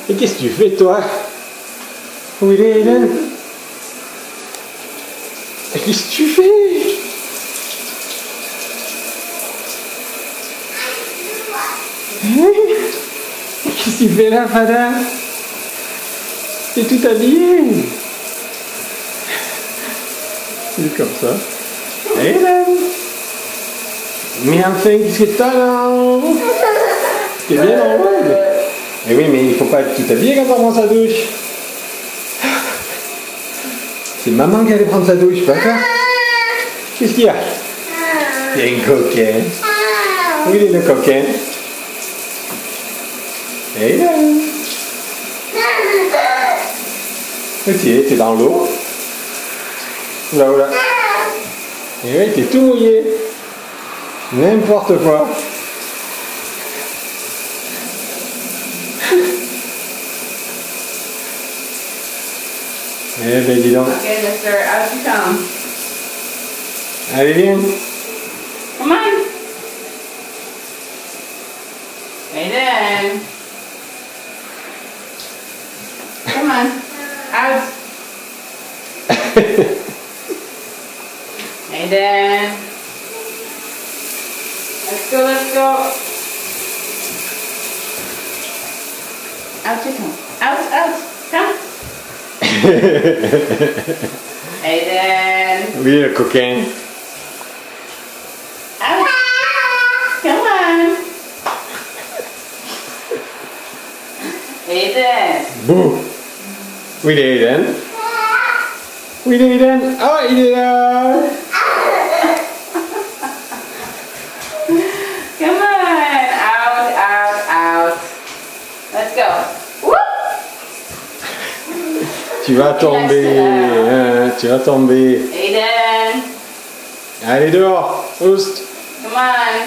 Et qu'est-ce que tu fais, toi? Où il est, Aiden? Et qu'est-ce que tu fais? Qu'est-ce que tu fais là, Fada? T'es tout habillé. C'est comme ça. Aiden! Mais enfin, qu'est-ce que t'as là? T'es bien en mode. Eh oui, mais il faut pas être tout habillé quand on prend sa douche. C'est maman qui allait prendre sa douche, pas toi? Qu'est-ce qu'il y a? Il y a un coquin. Où il est le coquin? Eh là! Où tu es? T'es dans l'eau? Oula, oula. Eh oui, t'es tout mouillé. N'importe quoi. Eh ben dis donc. Ok, mister, out you come. Allez, viens. Come on. Aiden. Come on. Out. Aiden. Let's go, let's go. Out you come. Out, out. Come. Aiden. Oui, le coquin. Out. Come on. Aiden. Bouh. Où il est, Aiden? Où il est, Aiden? Oh, il est là. Come on. Out, out, out. Let's go. Whoop. Tu vas tomber. Hein, tu vas tomber. Aiden. Allez, dehors. Oust. Come on.